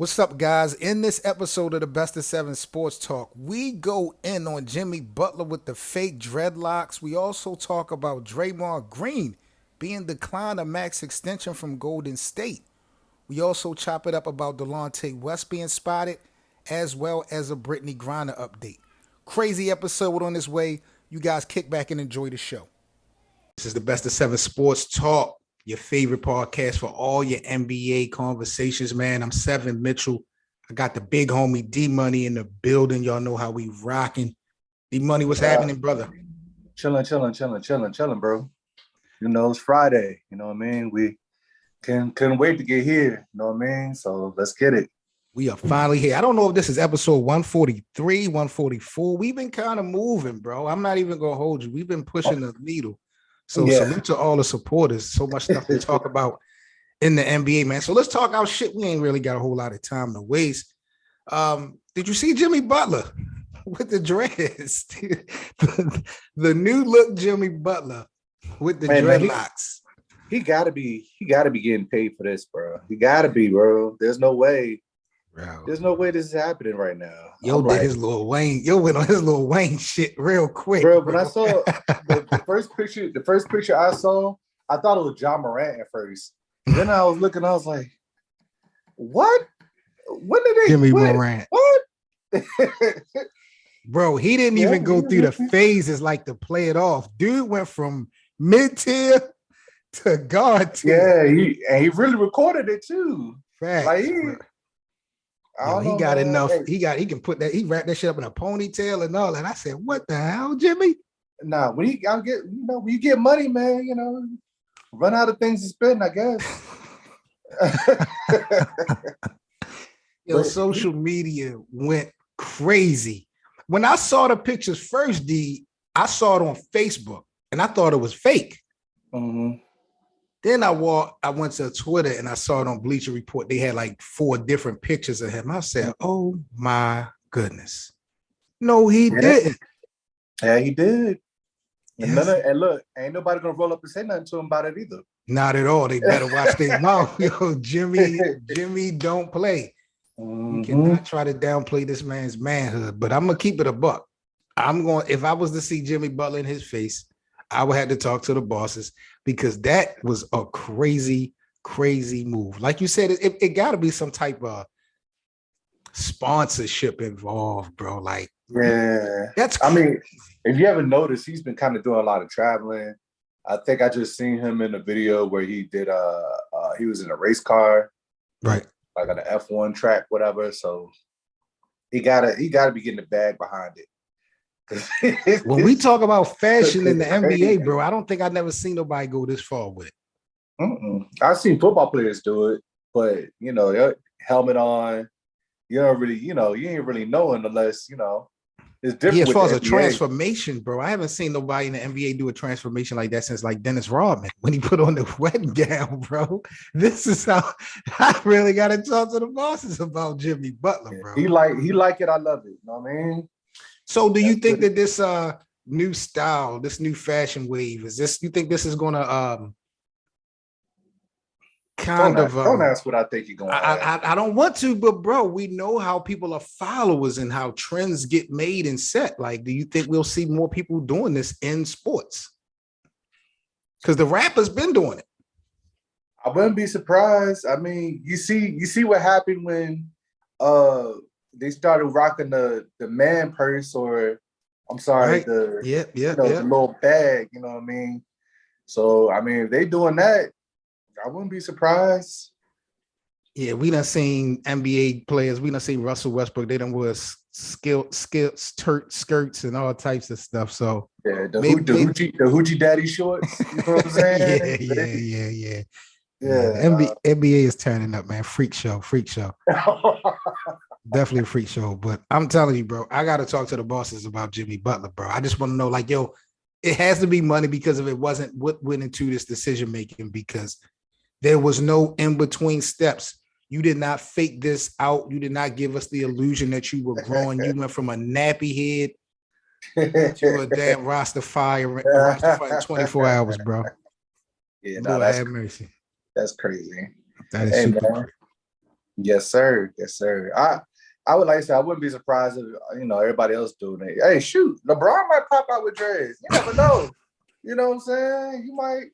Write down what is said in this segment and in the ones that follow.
What's up, guys? In this episode of the Best of Seven Sports Talk, we go in on Jimmy Butler with the fake dreadlocks. We also talk about Draymond Green being declined a max extension from Golden State. We also chop it up about Delonte West being spotted, as well as a BRITTNey Griner update. Crazy episode on this way. You guys kick back and enjoy the show. This is the Best of Seven Sports Talk, your favorite podcast for all your NBA conversations, man. I'm Seven Mitchell. I got the big homie D-Money in the building. Y'all know how we rocking. D-Money, what's happening, brother? Chilling, bro. You know, it's Friday. You know what I mean? We couldn't wait to get here. You know what I mean? So let's get it. We are finally here. I don't know if this is episode 143, 144. We've been kind of moving, bro. I'm not even going to hold you. We've been pushing the needle. So salute to all the supporters. So much stuff to talk about in the NBA, man. So let's talk our shit. We ain't really got a whole lot of time to waste. Did you see Jimmy Butler with the dreads? the new look Jimmy Butler with the dreadlocks. He gotta be getting paid for this, bro. He gotta be, bro. There's no way. Bro. There's no way this is happening right now. Did his Lil Wayne. Went on his Lil Wayne shit real quick. Bro, when I saw the first picture I saw, I thought it was John Morant at first. Then I was looking, I was like, what? When did they Jimmy Morant. What? Bro, he didn't even go through the phases like to play it off. Dude went from mid-tier to guard tier. Yeah, he really recorded it too. Facts. Like he got enough. He can put that. He wrapped that shit up in a ponytail and all that. I said, "What the hell, Jimmy?" Nah, when you get money, man, run out of things to spend, I guess. Social media went crazy. When I saw the pictures first, I saw it on Facebook and I thought it was fake. Mm-hmm. Then I went to Twitter and I saw it on Bleacher Report. They had like 4 different pictures of him. I said, "Oh my goodness. No, he didn't." Yeah, he did. Yes. And look, ain't nobody gonna roll up and say nothing to him about it either. Not at all. They better watch their mouth. Yo, Jimmy don't play. Mm-hmm. You cannot try to downplay this man's manhood, but I'm gonna keep it a buck. If I was to see Jimmy Butler in his face, I would have to talk to the bosses because that was a crazy, crazy move. Like you said, it got to be some type of sponsorship involved, bro. Like, that's crazy. I mean, if you haven't noticed, he's been kind of doing a lot of traveling. I think I just seen him in a video where he did he was in a race car, right? Like on an F1 track, whatever. So he gotta be getting the bag behind it. When we talk about fashion in the NBA, bro, I don't think I've never seen nobody go this far with it. I've seen football players do it, but helmet on, you ain't really knowing unless it's different. Yeah, as far as a transformation, bro, I haven't seen nobody in the NBA do a transformation like that since like Dennis Rodman when he put on the wedding gown, bro. This is how I really got to talk to the bosses about Jimmy Butler, bro. He like it. I love it. You know what I mean? So do you think that this new style, this new fashion wave, you think this is going to don't ask what I think you're going to I don't want to, but bro, we know how people are followers and how trends get made and set. Like, do you think we'll see more people doing this in sports? Because the rappers been doing it. I wouldn't be surprised. I mean, you see what happened when they started rocking the man purse, or I'm sorry, right. The little bag, you know what I mean? So, I mean, if they doing that, I wouldn't be surprised. Yeah, we done seen NBA players. We done seen Russell Westbrook. They done wear skirts and all types of stuff. So yeah, the hoochie daddy shorts. You know what I'm saying? Yeah. NBA is turning up, man. Freak show. Definitely a freak show. But I'm telling you, bro, I got to talk to the bosses about Jimmy Butler, bro. I just want to know, like, yo, it has to be money because if it wasn't, what went into this decision making? Because there was no in between steps. You did not fake this out. You did not give us the illusion that you were growing. You went from a nappy head to a damn Rastafari in 24 hours, bro. Yeah, Lord have mercy. That's crazy. That is super crazy. Yes, sir. Yes, sir. I would like to say I wouldn't be surprised if everybody else doing it. Hey, shoot, LeBron might pop out with dreads. You never know. You know what I'm saying? You might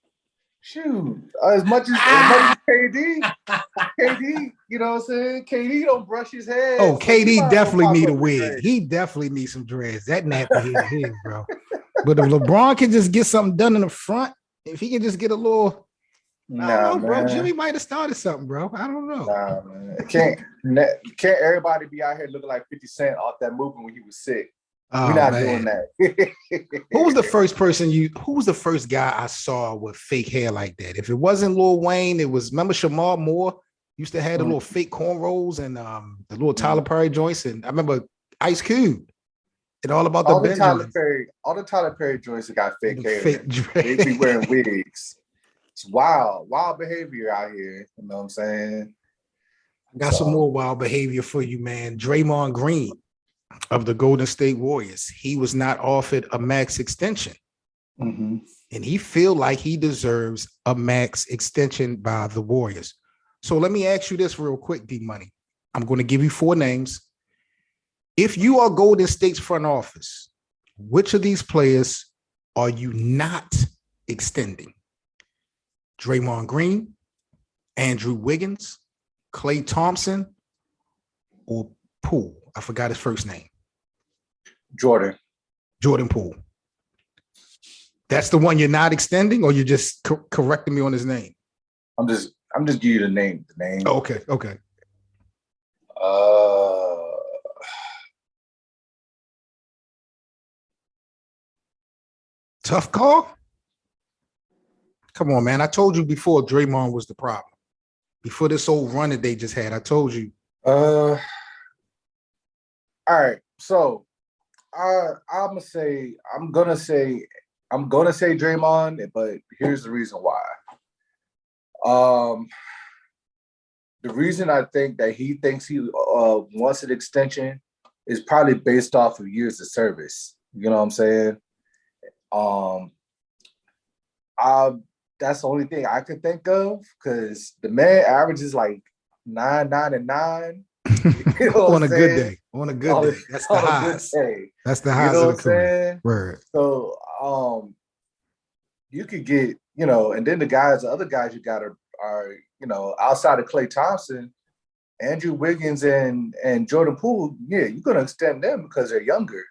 shoot as much as KD. You know what I'm saying? KD don't brush his head. Oh, So KD definitely need a wig. He definitely needs some dreads. That nappy head of his, bro. But if LeBron can just get something done in the front, if he can just get a little, I don't know, bro. Jimmy might have started something, bro. I don't know. Nah, man. Can't everybody be out here looking like 50 Cent off that movement when he was sick? We're not doing that. Who was the first guy I saw with fake hair like that? If it wasn't Lil Wayne, it was, remember Shamar Moore used to have the little fake cornrows and the little Tyler Perry joints. And I remember Ice Cube and all about all the Tyler Perry joints that got fake hair. They be wearing wigs. It's wild behavior out here. You know what I'm saying? I got some more wild behavior for you, man. Draymond Green of the Golden State Warriors. He was not offered a max extension. Mm-hmm. And he feel like he deserves a max extension by the Warriors. So let me ask you this real quick, D-Money. I'm going to give you 4 names. If you are Golden State's front office, which of these players are you not extending? Draymond Green, Andrew Wiggins, Klay Thompson, or Poole? I forgot his first name. Jordan Poole. That's the one you're not extending, or you're just correcting me on his name? I'm just giving you the name. Oh, okay. Tough call. Come on, man. I told you before Draymond was the problem. Before this old run that they just had, I told you. All right. So I'm gonna say Draymond, but here's the reason why. The reason I think that he thinks he wants an extension is probably based off of years of service. You know what I'm saying? That's the only thing I could think of, because the man averages like 9, 9, and 9. You know on a good day. On a good day. That's the highs. That's the highs of the career. Word. So you could get, and then the other guys you got are outside of Klay Thompson, Andrew Wiggins and Jordan Poole, you're gonna extend them because they're younger.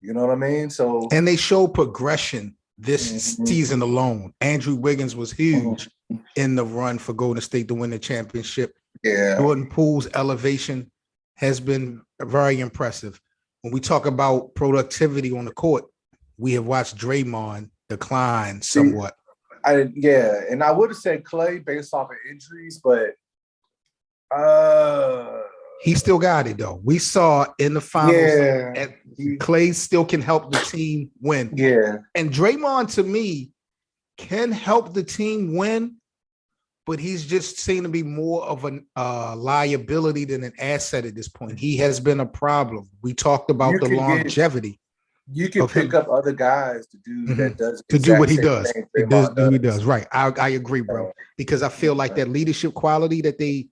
You know what I mean? So, and they show progression this season alone. Andrew Wiggins was huge in the run for Golden State to win the championship. Yeah. Jordan Poole's elevation has been very impressive. When we talk about productivity on the court, we have watched Draymond decline somewhat. And I would have said Klay based off of injuries, but he still got it though. We saw in the finals Klay still can help the team win. Yeah. And Draymond, to me, can help the team win, but he's just seen to be more of a liability than an asset at this point. He has been a problem. We talked about the longevity. You can pick up other guys to do that does to do what he does. He does what he does. Right. I agree, bro. Because I feel like that leadership quality that they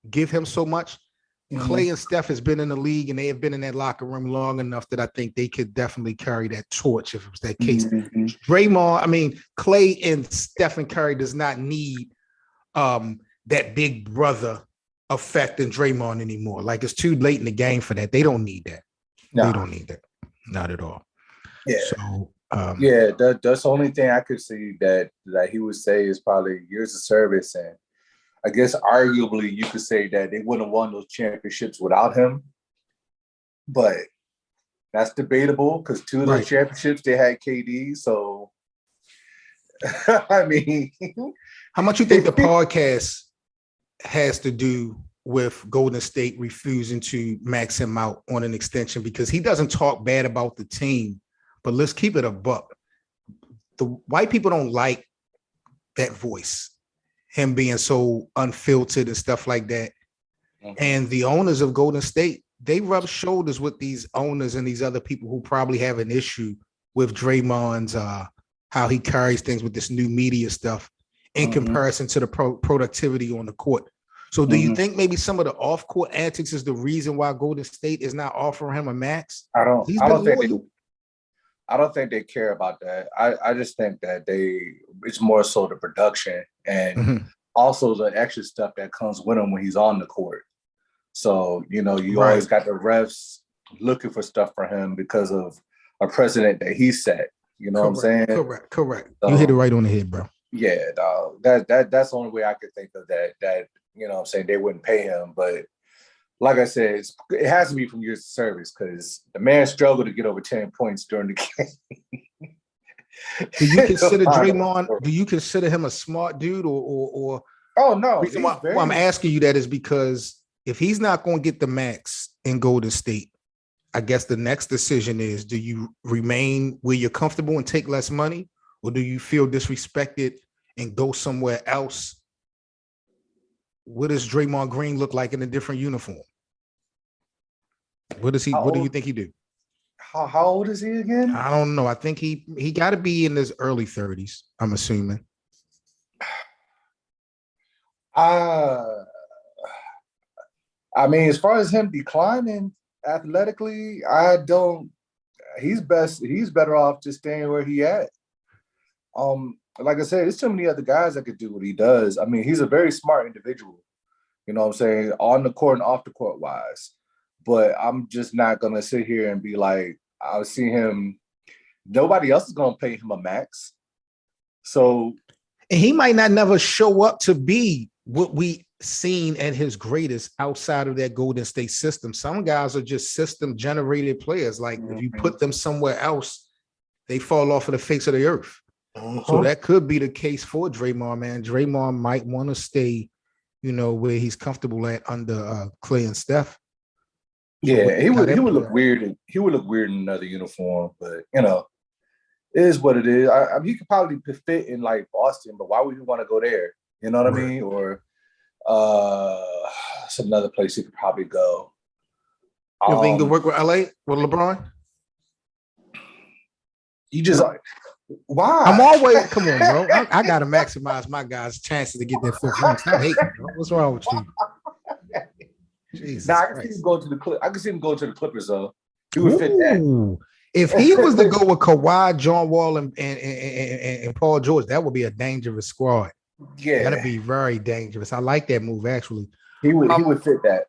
give him so much. Klay and Steph has been in the league and they have been in that locker room long enough that I think they could definitely carry that torch if it was that case. Klay and Stephen Curry does not need that big brother effect in Draymond anymore. Like, it's too late in the game for that. They don't need that. They don't need that. Not at all. Yeah. So that's the only thing I could see that he would say is probably years of service, and I guess arguably you could say that they wouldn't have won those championships without him. But that's debatable because 2 of those championships they had KD. So I mean, how much you think the podcast has to do with Golden State refusing to max him out on an extension? Because he doesn't talk bad about the team, but let's keep it a buck. The white people don't like that voice, him being so unfiltered and stuff like that. And the owners of Golden State, they rub shoulders with these owners and these other people who probably have an issue with Draymond's how he carries things with this new media stuff in comparison to the productivity on the court. So do you think maybe some of the off-court antics is the reason why Golden State is not offering him a max? He's been loyal. I don't think they care about that. I just think that it's more so the production and also the extra stuff that comes with him when he's on the court. So, you always got the refs looking for stuff for him because of a precedent that he set. You know what I'm saying? Correct. So, you hit it right on the head, bro. Yeah, dog. That's the only way I could think of that, you know what I'm saying, they wouldn't pay him. But like I said, it has to be from years of service because the man struggled to get over 10 points during the game. Do you consider Draymond? Do you consider him a smart dude or? Oh no. Reason why I'm asking you that is because if he's not going to get the max in Golden State, I guess the next decision is: do you remain where you're comfortable and take less money, or do you feel disrespected and go somewhere else? What does Draymond Green look like in a different uniform? What do you think he do? How old is he again? I don't know. I think he got to be in his early 30s. I'm assuming. I mean, as far as him declining athletically, he's better off just staying where he at. Like I said, there's too many other guys that could do what he does. I mean, he's a very smart individual, you know what I'm saying, on the court and off the court wise. But I'm just not gonna sit here and be like, I'll see him. Nobody else is gonna pay him a max. So, and he might not never show up to be what we seen at his greatest outside of that Golden State system. Some guys are just system generated players. Like if you put them somewhere else, they fall off of the face of the earth. So that could be the case for Draymond, man. Draymond might want to stay, where he's comfortable at under Clay and Steph. Yeah, he would look weird. He would look weird in another uniform, but it is what it is. I mean, he could probably fit in like Boston, but why would he want to go there? You know what I mean? Or it's another place he could probably go. You think he could work with LA with LeBron? You just why? I'm always come on, bro. I gotta maximize my guys' chances to get that fifth ring. Stop hating, bro. What's wrong with you? Jesus I can see him go to the I can see him go to the Clippers though. He would fit that. If he was to go with Kawhi, John Wall, and Paul George, that would be a dangerous squad. Yeah, that'd be very dangerous. I like that move actually. He would fit that.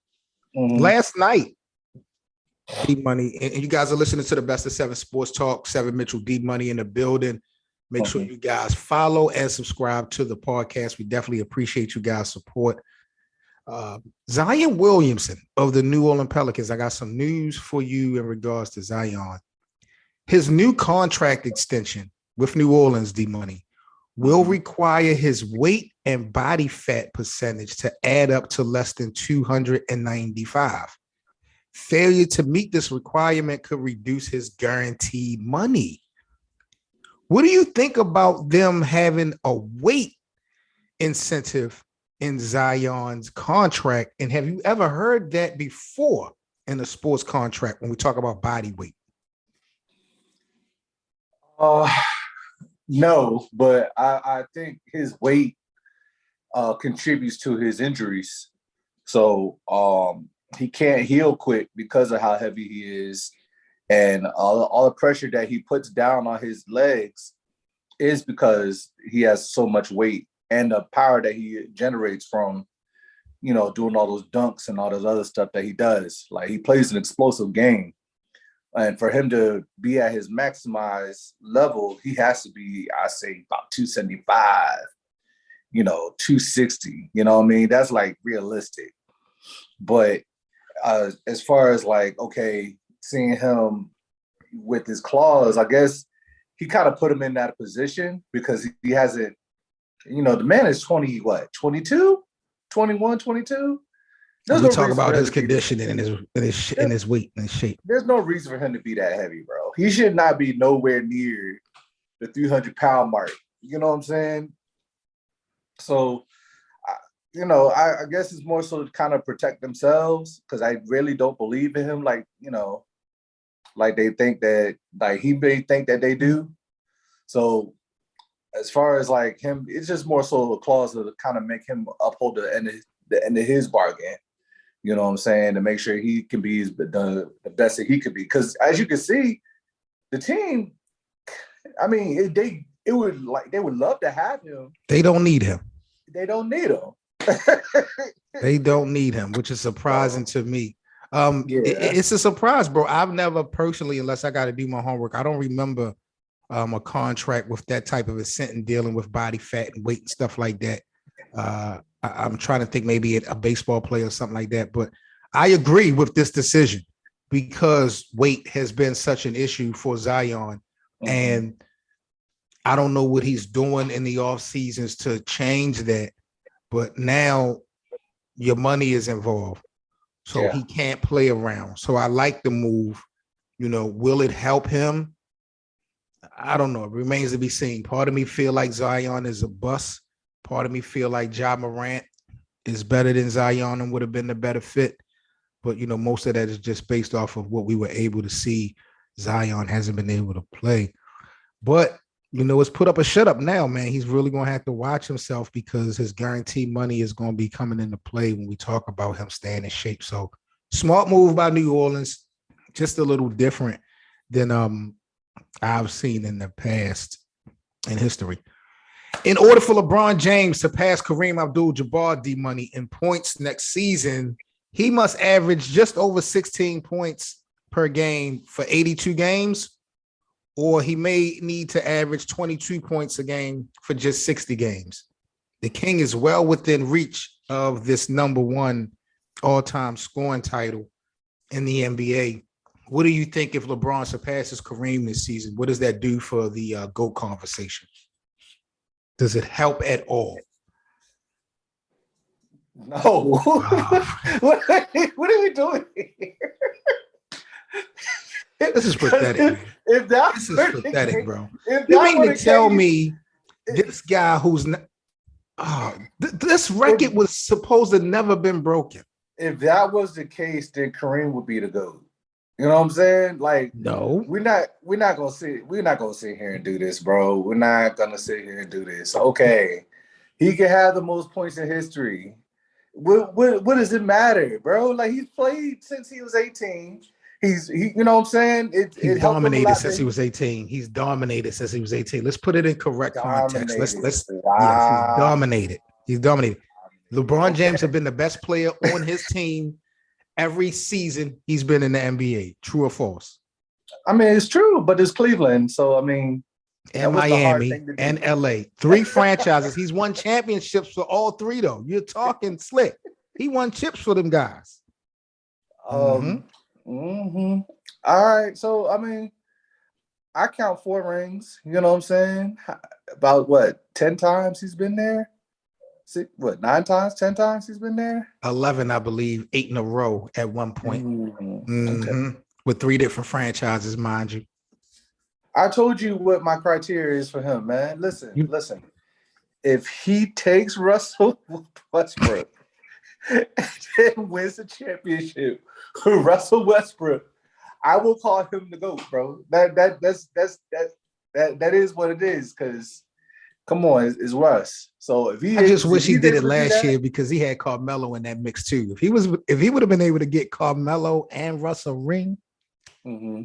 Last night, D Money, and you guys are listening to the Best of Seven Sports Talk. Seven Mitchell, D Money in the building. Make sure you guys follow and subscribe to the podcast. We definitely appreciate you guys' support. Zion Williamson of the New Orleans Pelicans. I got some news for you in regards to Zion. His new contract extension with New Orleans, D Money, will require his weight and body fat percentage to add up to less than 295. Failure to meet this requirement could reduce his guaranteed money. What do you think about them having a weight incentive in Zion's contract? And have you ever heard that before in a sports contract when we talk about body weight? No, but I think his weight contributes to his injuries. So he can't heal quick because of how heavy he is. And all the pressure that he puts down on his legs is because he has so much weight and the power that he generates from, doing all those dunks and all those other stuff that he does. Like he plays an explosive game. And for him to be at his maximized level, he has to be, I say, about 275, 260. You know what I mean? That's like realistic. But as far as like, okay, seeing him with his claws, I guess he kind of put him in that position because he hasn't, the man is 22, 21, 22. We talk about his conditioning and his weight and his shape. There's no reason for him to be that heavy, bro. He should not be nowhere near the 300-pound mark. You know what I'm saying? So, I guess it's more so to kind of protect themselves because I really don't believe in him. Like, like they think that, like he may think that they do. So, as far as like him, it's just more so a clause to kind of make him uphold the end of into his bargain. You know what I'm saying? To make sure he can be the best that he could be. Because as you can see, the team, I mean, they would love to have him. They don't need him. They don't need him. They don't need him, which is surprising to me. It's a surprise, bro. I've never personally, unless I got to do my homework, I don't remember a contract with that type of incentive dealing with body fat and weight and stuff like that. I'm trying to think maybe a baseball player or something like that. But I agree with this decision because weight has been such an issue for Zion. Mm-hmm. And I don't know what he's doing in the off seasons to change that. But now your money is involved. So he can't play around. So I like the move. You know, will it help him? I don't know. It remains to be seen. Part of me feel like Zion is a bust. Part of me feel like Ja Morant is better than Zion and would have been the better fit. But, you know, most of that is just based off of what we were able to see. Zion hasn't been able to play. But, you know, it's put up a shut up now, man. He's really going to have to watch himself because his guaranteed money is going to be coming into play when we talk about him staying in shape. So smart move by New Orleans, just a little different than I've seen in the past in history. In order for LeBron James to pass Kareem Abdul-Jabbar D-Money in points next season, he must average just over 16 points per game for 82 games, or he may need to average 22 points a game for just 60 games. The King is well within reach of this number one all-time scoring title in the NBA. What do you think if LeBron surpasses Kareem this season? What does that do for the GOAT conversation? Does it help at all? No. What are we doing here? This is pathetic, man. This is pathetic, bro. You mean to tell me this guy who's not, this record was supposed to never been broken? If that was the case, then Kareem would be the GOAT. You know what I'm saying? Like, no, we're not gonna sit here and do this, bro. We're not gonna sit here and do this. Okay, he can have the most points in history. What does it matter, bro? Like, he's played since he was 18. You know what I'm saying? He's dominated since he was 18. He's dominated since he was 18. Let's put it in correct context. Let's yes, he's dominated. He's dominated. LeBron James has been the best player on his team every season he's been in the NBA. True or false? I mean, it's true, but it's Cleveland. So, I mean, and Miami and LA. 3 franchises. He's won championships for all 3, though. You're talking slick. He won chips for them guys. All right. So, I mean, I count 4 rings. You know what I'm saying? About 10 times he's been there? 9 times, 10 times he's been there? 11, I believe, 8 in a row at one point. Okay. With 3 different franchises, mind you. I told you what my criteria is for him, man. Listen. If he takes Russell Westbrook and wins the championship with Russell Westbrook, I will call him the GOAT, bro. That is what it is, because come on, it's Russ. So if he, I just wish he did it last year because he had Carmelo in that mix too. If he would have been able to get Carmelo and Russ a ring. Mm-hmm.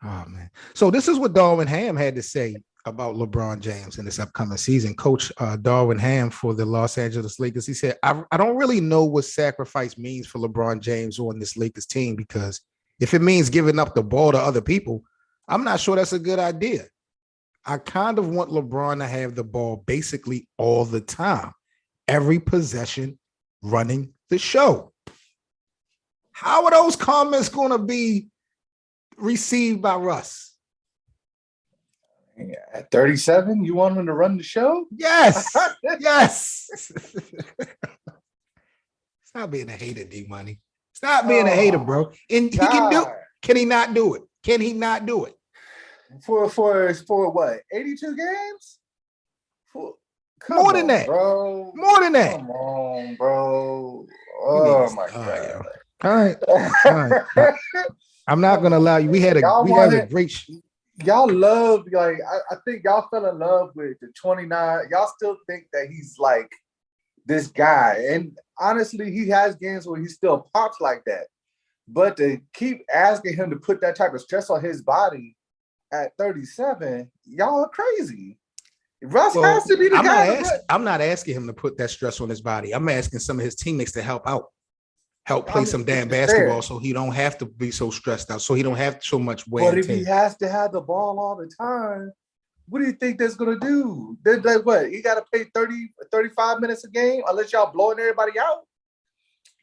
Oh man! So this is what Darvin Ham had to say about LeBron James in this upcoming season. Coach Darvin Ham for the Los Angeles Lakers. He said, "I don't really know what sacrifice means for LeBron James on this Lakers team, because if it means giving up the ball to other people, I'm not sure that's a good idea. I kind of want LeBron to have the ball basically all the time, every possession, running the show." How are those comments going to be received by Russ? At 37, you want him to run the show? Yes. Yes. Stop being a hater, D-Money. Stop being a hater, bro. And he can do it. Can he not do it? Can he not do it? For what? 82 games? More than that, bro. More than that. Come on, bro. Oh my God. All right. I'm not gonna allow you. We had a great. Y'all love, like, I think y'all fell in love with the 29. Y'all still think that he's like this guy. And honestly, he has games where he still pops like that. But to keep asking him to put that type of stress on his body at 37, y'all are crazy. Russ has to be the guy. I'm not asking him to put that stress on his body. I'm asking some of his teammates to help out, play some damn basketball, so he don't have to be so stressed out, so he don't have so much weight. But if he has to have the ball all the time, what do you think that's going to do? They're like, what? He got to play 30, 35 minutes a game unless y'all blowing everybody out?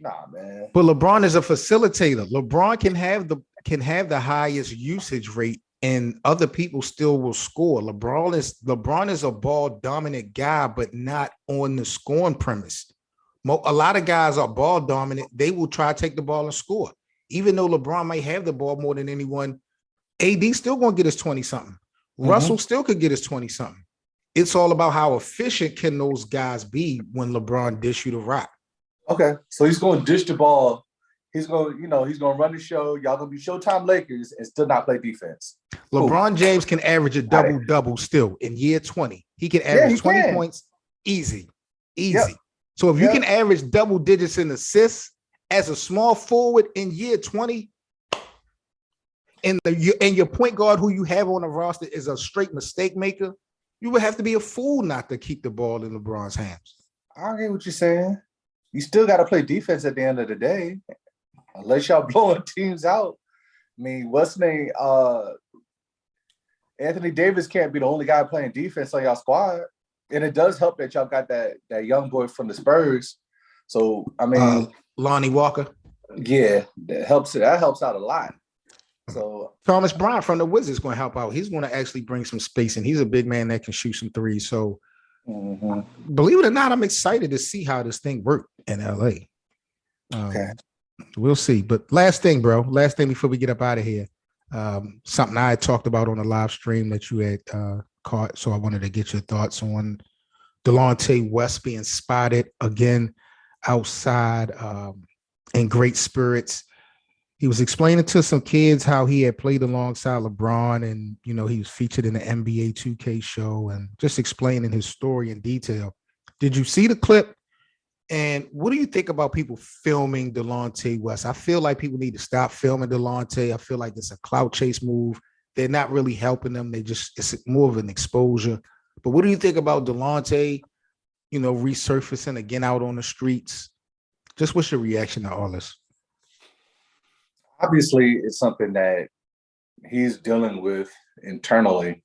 Nah, man. But LeBron is a facilitator. LeBron can have the highest usage rate, and other people still will score. LeBron is a ball dominant guy, but not on the scoring premise. A lot of guys are ball dominant. They will try to take the ball and score. Even though LeBron might have the ball more than anyone, AD still going to get his 20-something. Russell still could get his 20-something. It's all about how efficient can those guys be when LeBron dish you the rock. Okay, so he's going to dish the ball. He's going to run the show. Y'all going to be Showtime Lakers and still not play defense. LeBron James can average a double-double still in year 20. He can average 20 points easy. Yep. So if you can average double digits in assists as a small forward in year 20, and your point guard who you have on the roster is a straight mistake maker, you would have to be a fool not to keep the ball in LeBron's hands. I get what you're saying. You still got to play defense at the end of the day, unless y'all blowing teams out. I mean, what's his name? Anthony Davis can't be the only guy playing defense on y'all squad. And it does help that y'all got that young boy from the Spurs. So, I mean, Lonnie Walker. Yeah, that helps out a lot. So Thomas Bryant from the Wizards is going to help out. He's going to actually bring some space, and he's a big man that can shoot some threes. So, believe it or not, I'm excited to see how this thing worked in LA. Okay, we'll see. But last thing before we get up out of here, something I had talked about on the live stream that you had caught. So I wanted to get your thoughts on Delonte West being spotted again outside in great spirits. He was explaining to some kids how he had played alongside LeBron, and, he was featured in the NBA 2K show, and just explaining his story in detail. Did you see the clip? And what do you think about people filming Delonte West? I feel like people need to stop filming Delonte. I feel like it's a clout chase move. They're not really helping them. It's more of an exposure. But what do you think about Delonte, resurfacing again out on the streets? Just what's your reaction to all this? Obviously, it's something that he's dealing with internally,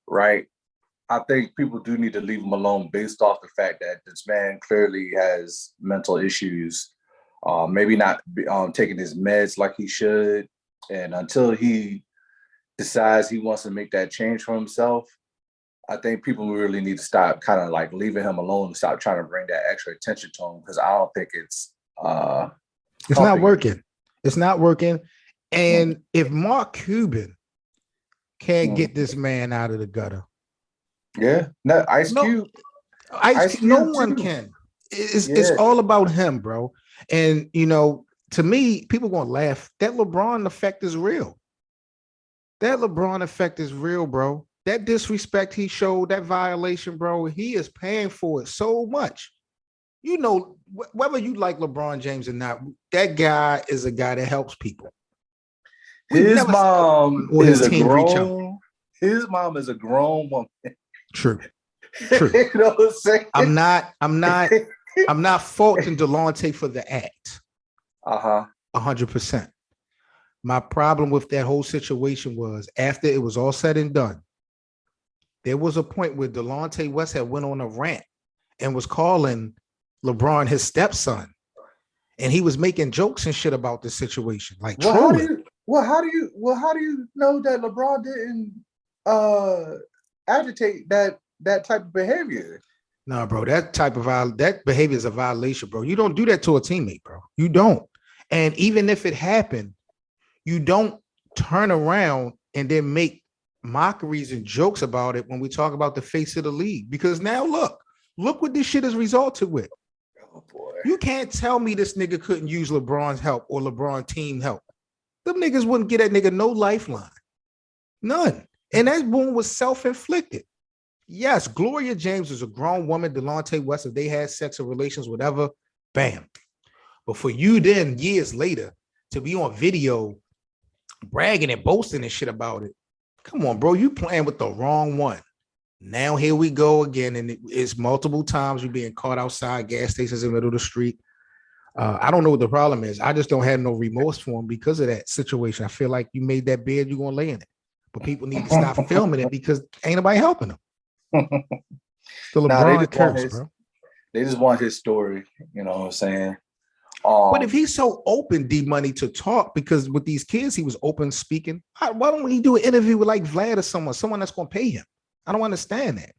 right? I think people do need to leave him alone based off the fact that this man clearly has mental issues, maybe not taking his meds like he should. And until he decides he wants to make that change for himself, I think people really need to stop kind of like leaving him alone and stop trying to bring that extra attention to him, because I don't think it's not working. It's not working. And if Mark Cuban can't get this man out of the gutter. Yeah. No, Ice Cube. No one can. It's all about him, bro. And, to me, people going to laugh. That LeBron effect is real. Bro. That disrespect he showed, that violation, bro, he is paying for it so much. Whether you like LeBron James or not, that guy is a guy that helps people. His mom is a grown woman. True. You know what I'm saying? I'm not faulting Delonte for the act. 100%. My problem with that whole situation was after it was all said and done, there was a point where Delonte West had went on a rant and was calling LeBron his stepson, and he was making jokes and shit about the situation. Like, how do you know that LeBron didn't agitate that type of behavior? No, bro, that behavior is a violation, bro. You don't do that to a teammate, bro. You don't. And even if it happened, you don't turn around and then make mockeries and jokes about it when we talk about the face of the league. Because now look what this shit has resulted with. Oh boy. You can't tell me this nigga couldn't use LeBron's help or LeBron team help. Them niggas wouldn't get that nigga no lifeline. None. And that wound was self-inflicted. Yes, Gloria James is a grown woman. Delonte West, if they had sex or relations, whatever, bam. But for you then, years later, to be on video bragging and boasting and shit about it, come on, bro, you playing with the wrong one. Now here we go again, and it's multiple times you're being caught outside gas stations in the middle of the street. I don't know what the problem is. I just don't have no remorse for him because of that situation. I feel like you made that bed, you're gonna lay in it. But people need to stop filming it because ain't nobody helping them. The LeBron curse, bro. They just want his story. You know what I'm saying? But if he's so open, D-Money, to talk, because with these kids, he was open speaking. Why don't he do an interview with like Vlad or someone that's going to pay him? I don't understand that.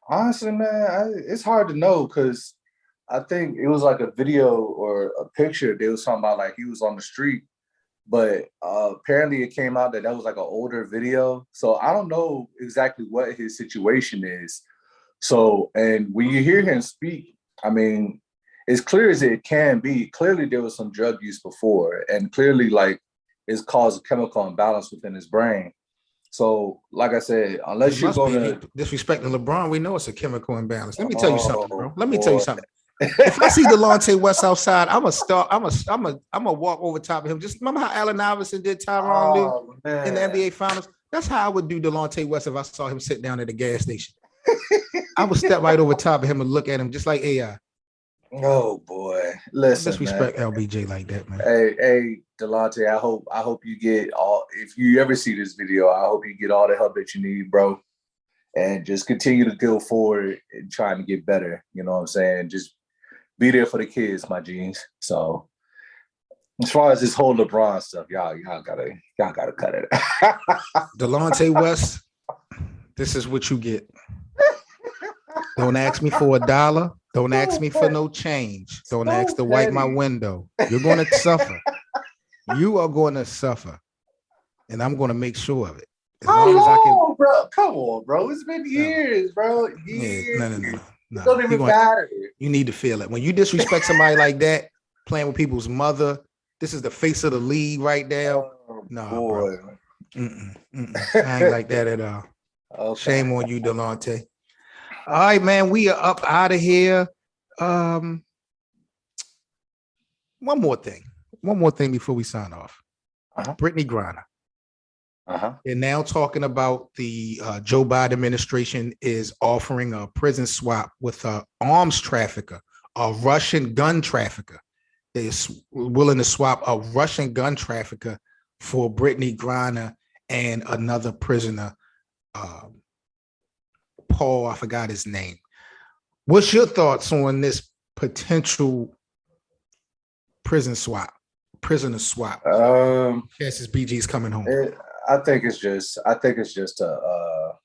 Honestly, man, it's hard to know because I think it was like a video or a picture. They was talking about like he was on the street, but apparently it came out that was like an older video. So I don't know exactly what his situation is. So, and when you hear him speak, I mean, as clear as it can be, clearly there was some drug use before, and clearly like it's caused a chemical imbalance within his brain. So, like I said, unless you're going to disrespecting LeBron, we know it's a chemical imbalance. Let me tell you something, bro. Let me tell you something. If I see Delonte West outside, I'm gonna walk over top of him. Just remember how Allen Iverson did Tyronn Lue in the NBA Finals. That's how I would do Delonte West if I saw him sit down at the gas station. I would step right over top of him and look at him just like AI. Oh boy, listen, disrespect man. LBJ like that, man. Hey, Delonte, I hope you get all. If you ever see this video, I hope you get all the help that you need, bro, and just continue to go forward and trying to get better. You know what I'm saying? Just be there for the kids, my G's. So, as far as this whole LeBron stuff, y'all gotta cut it. Delonte West, this is what you get. Don't ask me for $1. Don't ask me for no change. Don't ask to wipe my window. You're going to suffer. You are going to suffer. And I'm going to make sure of it. How long, bro? Come on, bro. It's been years, bro. Years. Yeah, no. It don't even matter. You need to feel it. When you disrespect somebody like that, playing with people's mother, this is the face of the league right now. No, bro. I ain't like that at all. Okay. Shame on you, Delonte. All right, man. We are up out of here. One more thing before we sign off. BRITTNey Griner. They're now talking about the Joe Biden administration is offering a prison swap with an arms trafficker, a Russian gun trafficker. They're willing to swap a Russian gun trafficker for BRITTNey Griner and another prisoner, Paul, I forgot his name. What's your thoughts on this potential prisoner swap? Yes, BG's coming home. I think it's just a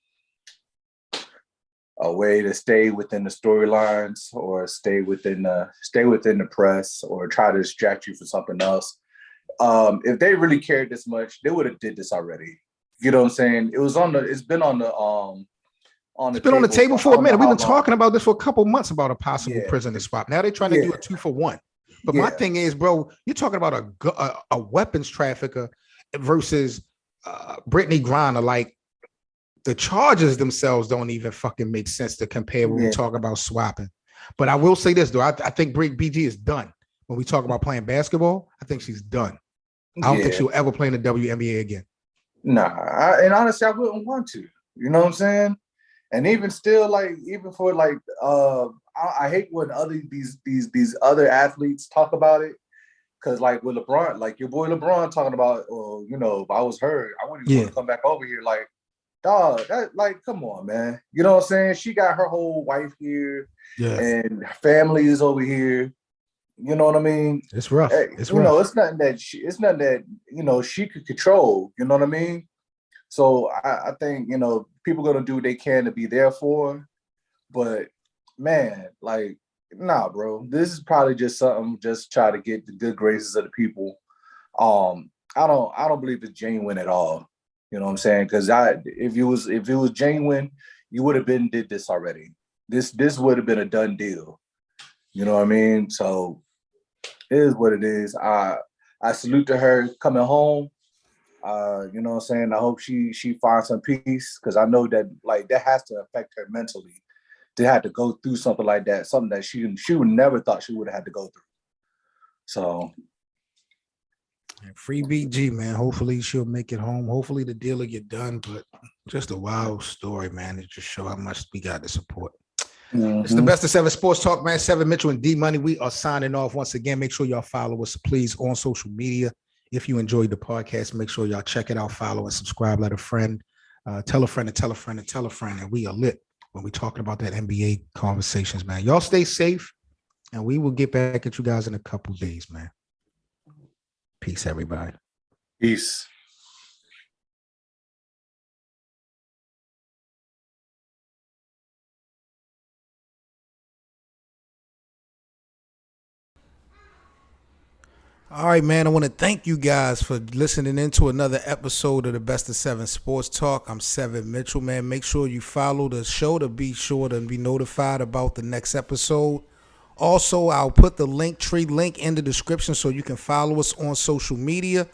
way to stay within the storylines or stay within the press or try to distract you from something else. If they really cared this much, they would have did this already. You know what I'm saying? It's been on the table for a minute. We've been talking about this for a couple months about a possible prisoner swap. Now they're trying to do a 2-for-1. But my thing is, bro, you're talking about a weapons trafficker versus BRITTNey Griner. Like, the charges themselves don't even fucking make sense to compare when we talk about swapping. But I will say this, though. I think BG is done. When we talk about playing basketball, I think she's done. I don't think she'll ever play in the WNBA again. Nah, and honestly, I wouldn't want to. You know what I'm saying? And even still, like, even for like, I hate when these other athletes talk about it, because like with LeBron, like your boy LeBron talking about, if I was her, I wouldn't even want to come back over here. Like, dog, that, like, come on, man. You know what I'm saying? She got her whole wife here, and her family is over here. You know what I mean? It's rough. It's rough. It's nothing that she could control. You know what I mean? So I think, people are going to do what they can to be there for her. But, man, like, nah, bro. This is probably just something just try to get the good graces of the people. I don't believe it's genuine at all. You know what I'm saying? Because if it was genuine, you would have did this already. This would have been a done deal. You know what I mean? So it is what it is. I salute to her coming home. You know what I'm saying? I hope she finds some peace, because I know that like that has to affect her mentally to have to go through something like that, something that she would never thought she would have had to go through. So free BG, man. Hopefully she'll make it home. Hopefully the deal will get done. But just a wild story, man. It just show how much we got to support. It's the Best of 7 Sports Talk, man. 7 Mitchell and D Money. We are signing off once again. Make sure y'all follow us, please, on social media. If you enjoyed the podcast, make sure y'all check it out, follow and subscribe. Let a friend, tell a friend, and tell a friend, and tell a friend. And we are lit when we're talking about that NBA conversations, man. Y'all stay safe, and we will get back at you guys in a couple days, man. Peace, everybody. Peace. All right, man. I want to thank you guys for listening into another episode of the Best of 7 Sports Talk. I'm 7 Mitchell, man. Make sure you follow the show to be sure to be notified about the next episode. Also, I'll put the Linktree link in the description so you can follow us on social media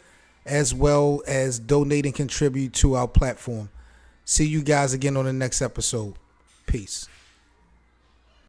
as well as donate and contribute to our platform. See you guys again on the next episode. Peace.